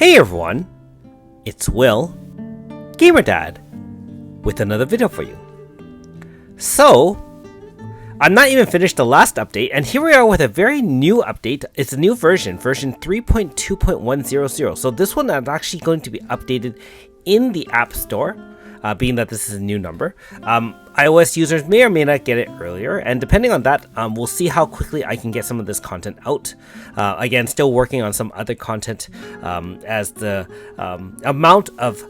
Hey everyone, it's Will, GamerDad, with another video for you. So, I'm not even finished the last update, and here we are with a very new update. It's a new version 3.2.100. So this one is actually going to be updated in the App Store, being that this is a new number. iOS users may or may not get it earlier, and depending on that, we'll see how quickly I can get some of this content out. Again, still working on some other content as the amount of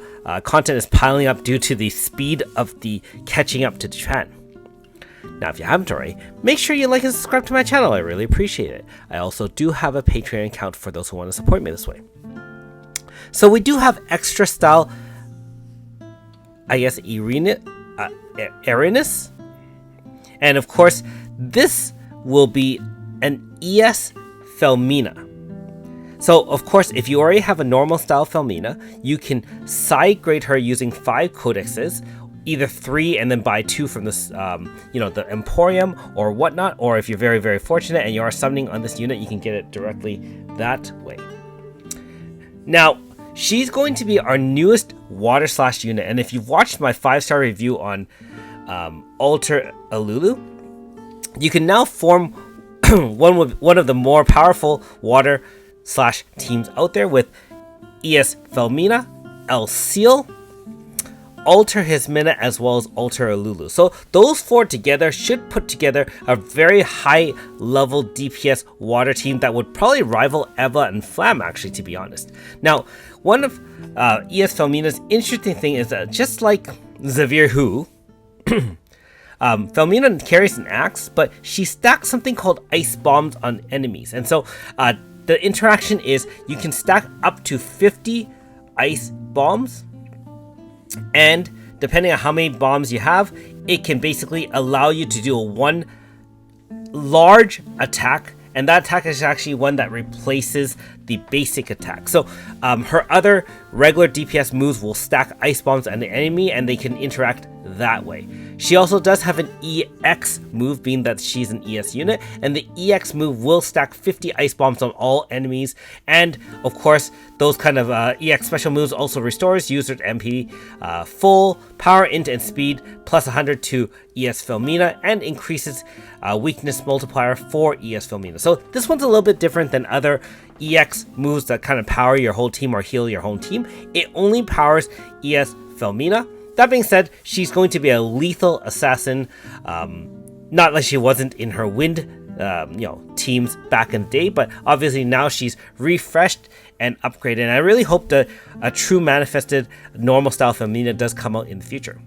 content is piling up due to the speed of the catching up to Japan. Now, if you haven't already, make sure you like and subscribe to my channel. I really appreciate it. I also do have a Patreon account for those who want to support me this way. So we do have extra style, I guess, Erinys. And of course, this will be an ES Felmina. So, of course, if you already have a normal style Felmina, you can side grade her using 5 codexes, either 3 and then buy 2 from this, the Emporium or whatnot, or if you're very, very fortunate and you are summoning on this unit, you can get it directly that way. Now, she's going to be our newest water slash unit, and if you've watched my 5-star review on Alter Alulu, you can now form one of the more powerful water slash teams out there with ES Felmina, El Seal, Alter Hismina, as well as Alter Alulu. So those 4 together should put together a very high level DPS water team that would probably rival Eva and Flam, actually, to be honest. Now, one of ES Felmina's interesting thing is that just like Xavier Hu, Felmina carries an axe, but she stacks something called ice bombs on enemies. And so the interaction is you can stack up to 50 ice bombs, and depending on how many bombs you have, it can basically allow you to do one large attack, and that attack is actually one that replaces the basic attack. So her other regular DPS moves will stack ice bombs on the enemy, and they can interact that way. She also does have an EX move, being that she's an ES unit, and the EX move will stack 50 ice bombs on all enemies. And of course, those kind of EX special moves also restores user MP full power, int, and speed plus 100 to ES Felmina, and increases weakness multiplier for ES Felmina. So this one's a little bit different than other EX moves that kind of power your whole team or heal your whole team. It only powers ES Felmina. That being said, she's going to be a lethal assassin, not like she wasn't in her wind teams back in the day, but obviously now she's refreshed and upgraded, and I really hope that a true manifested normal style Felmina does come out in the future.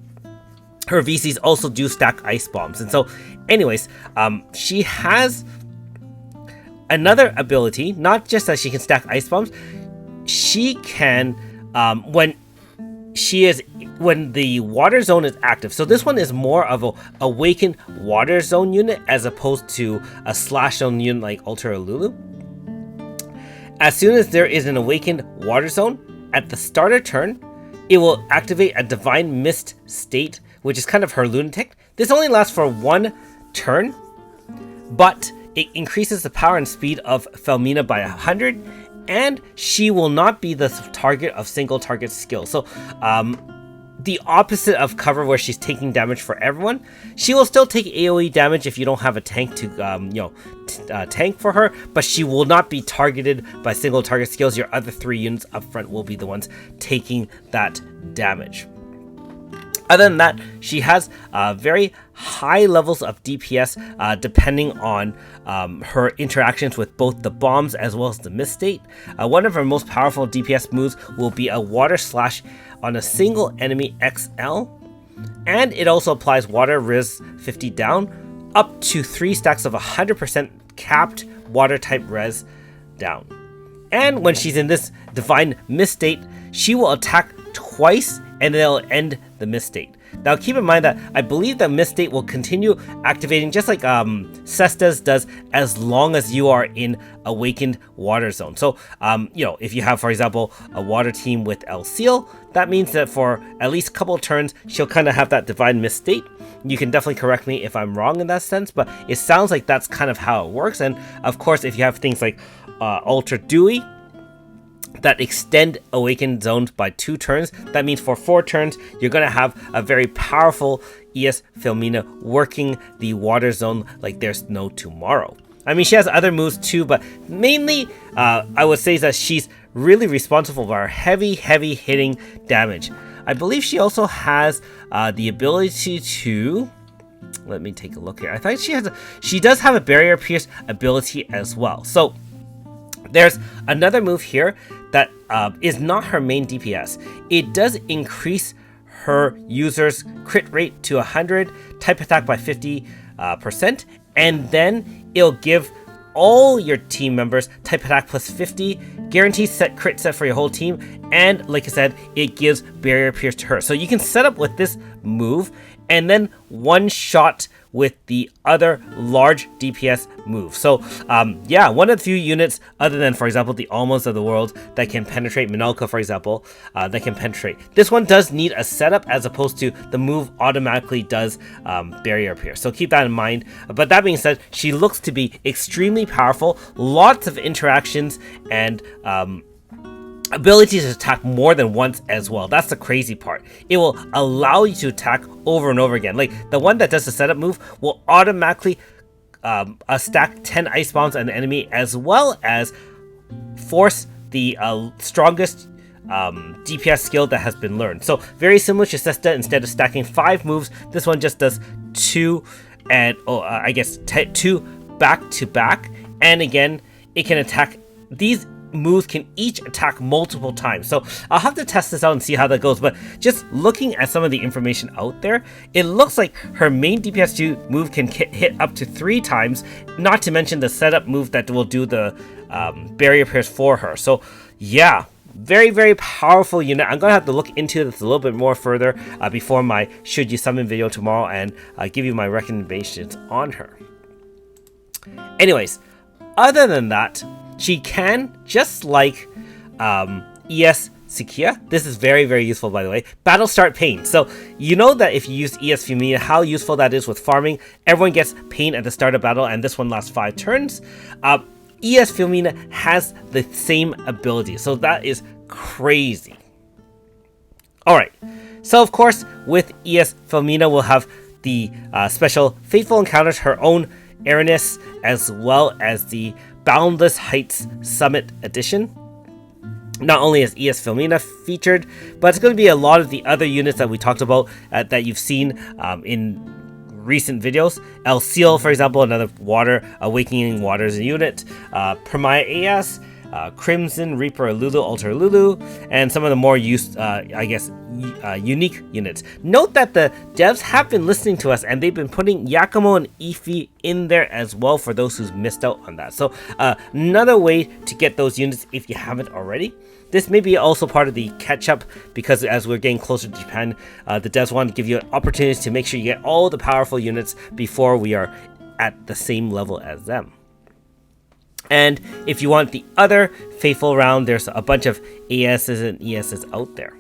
Her VCs also do stack ice bombs, and so anyways, she has another ability, not just that she can stack ice bombs, she can, when the water zone is active. So this one is more of a awakened water zone unit as opposed to a slash zone unit like Alter Alulu. As soon as there is an awakened water zone at the start of turn, it will activate a divine mist state, which is kind of her lunatic. This only lasts for 1 turn, but it increases the power and speed of Felmina by 100, and she will not be the target of single target skill. So the opposite of cover, where she's taking damage for everyone, she will still take AoE damage if you don't have a tank to tank for her, but she will not be targeted by single target skills. Your other 3 units up front will be the ones taking that damage. Other than that, she has very high levels of DPS depending on her interactions with both the bombs as well as the mist state. One of her most powerful DPS moves will be a water slash on a single enemy XL, and it also applies water res 50 down, up to 3 stacks of 100% capped water type res down. And when she's in this divine mist state, she will attack twice and it'll end the mist state. Now keep in mind that I believe the mist state will continue activating just like Cestas does, as long as you are in awakened water zone. So if you have, for example, a water team with El Seal, that means that for at least a couple of turns she'll kind of have that divine mist state. You can definitely correct me if I'm wrong in that sense, but it sounds like that's kind of how it works. And of course, if you have things like Ultra Dewy, that extend awakened zones by 2 turns. That means for 4 turns, you're going to have a very powerful ES Felmina working the water zone like there's no tomorrow. I mean, she has other moves too, but mainly, I would say that she's really responsible for heavy hitting damage. I believe she also has the ability to... Let me take a look here. I thought she does have a barrier pierce ability as well. So there's another move here that is not her main DPS. It does increase her user's crit rate to 100, type attack by 50%, and then it'll give all your team members type attack plus 50, guaranteed set crit set for your whole team, and like I said, it gives barrier pierce to her. So you can set up with this move and then one shot with the other large DPS move. So yeah, one of the few units other than, for example, the Almas of the world that can penetrate, Minalka for example, that can penetrate. This one does need a setup as opposed to the move automatically does barrier pierce. So keep that in mind. But that being said, she looks to be extremely powerful, lots of interactions, and ability to attack more than once as well. That's the crazy part. It will allow you to attack over and over again. Like the one that does the setup move will automatically stack 10 ice bombs on the enemy, as well as force the strongest DPS skill that has been learned. So very similar to Sesta, instead of stacking 5 moves, this one just does 2 and I guess 2 back to back. And again, it can attack. These moves can each attack multiple times. So I'll have to test this out and see how that goes. But just looking at some of the information out there, it looks like her main DPS 2 move can hit up to 3 times, not to mention the setup move that will do the barrier pierce for her. So yeah, very powerful unit. I'm gonna have to look into this a little bit more further before my should you summon video tomorrow, and give you my recommendations on her. Anyways, other than that, she can, just like ES Sikia, this is very useful by the way, battle start pain. So you know that if you use ES Felmina, how useful that is with farming. Everyone gets pain at the start of battle, and this one lasts 5 turns. ES Felmina has the same ability, so that is crazy. Alright, so of course with ES Felmina we'll have the special Fateful Encounters, her own Erinys, as well as the Boundless Heights Summit Edition. Not only is ES Felmina featured, but it's going to be a lot of the other units that we talked about that you've seen in recent videos. El Seal, for example, another water awakening waters unit. Permaya AS, Crimson Reaper Lulu, Alter Lulu, and some of the more used, I guess, unique units. Note that the devs have been listening to us, and they've been putting Yakumo and Ify in there as well for those who's missed out on that. So another way to get those units if you haven't already. This may be also part of the catch-up, because as we're getting closer to Japan, the devs want to give you an opportunity to make sure you get all the powerful units before we are at the same level as them. And if you want the other Faithful round, there's a bunch of ASs and ESs out there.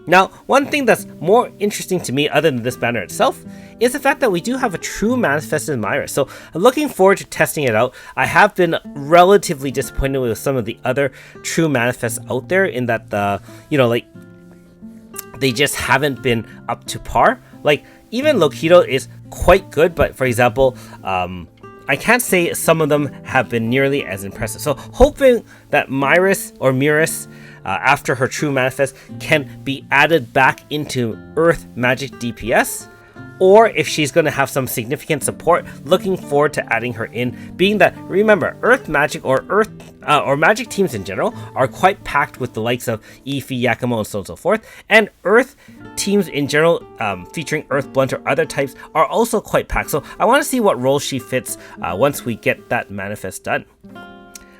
Now, one thing that's more interesting to me, other than this banner itself, is the fact that we do have a true manifested Myrus. So I'm looking forward to testing it out. I have been relatively disappointed with some of the other true manifests out there, in that you know, like, they just haven't been up to par. Like, even Lokido is quite good, but for example, I can't say some of them have been nearly as impressive. So hoping that Myrus, after her true manifest, can be added back into Earth Magic DPS, or if she's going to have some significant support, looking forward to adding her in, being that, remember, Earth Magic or Magic teams in general are quite packed with the likes of Ify, Yakumo, and so on and so forth, and Earth teams in general, featuring Earth Blunt or other types, are also quite packed. So I want to see what role she fits once we get that manifest done.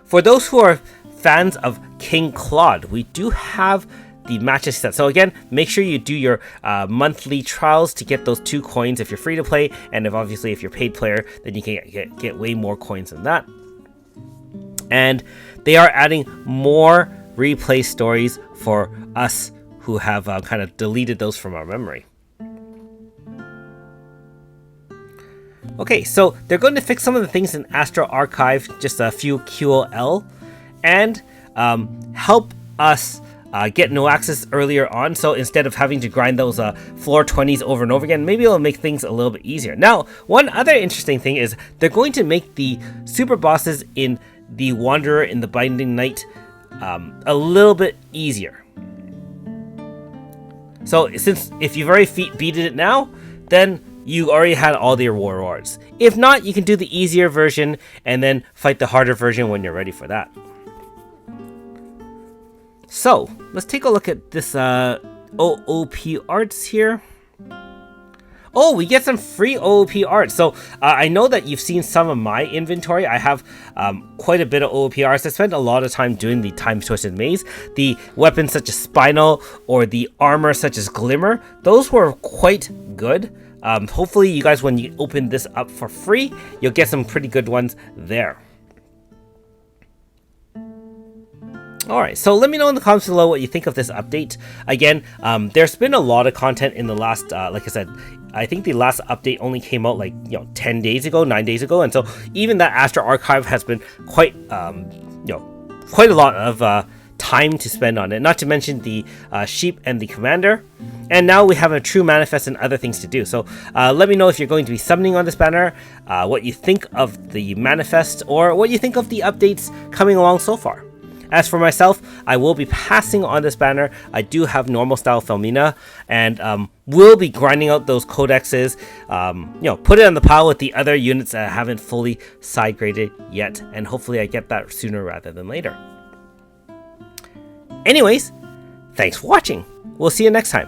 For those who are fans of King Claude, we do have the matches set. So again, make sure you do your monthly trials to get those 2 coins if you're free to play, and if you're paid player, then you can get way more coins than that. And they are adding more replay stories for us who have kind of deleted those from our memory. Okay, so they're going to fix some of the things in Astral Archive, just a few QOL, and help us get no access earlier on, so instead of having to grind those floor 20s over and over again, maybe it'll make things a little bit easier. Now, one other interesting thing is they're going to make the super bosses in the Wanderer in the Binding Night a little bit easier. So since if you've already beaten it now, then you already had all the rewards. If not, you can do the easier version and then fight the harder version when you're ready for that. So, let's take a look at this OOP arts here. Oh, we get some free OOP art. So, I know that you've seen some of my inventory. I have quite a bit of OOP arts. I spent a lot of time doing the Time Twisted Maze. The weapons such as Spinal or the armor such as Glimmer, those were quite good. Hopefully, you guys, when you open this up for free, you'll get some pretty good ones there. Alright, so let me know in the comments below what you think of this update. Again, there's been a lot of content in the last, like I said, I think the last update only came out like, 10 days ago, 9 days ago. And so even that Astro Archive has been quite, quite a lot of time to spend on it. Not to mention the sheep and the commander. And now we have a true manifest and other things to do. So let me know if you're going to be summoning on this banner, what you think of the manifest, or what you think of the updates coming along so far. As for myself, I will be passing on this banner. I do have normal style Felmina, and will be grinding out those codexes, put it on the pile with the other units that I haven't fully side graded yet, and hopefully I get that sooner rather than later. Anyways, thanks for watching. We'll see you next time.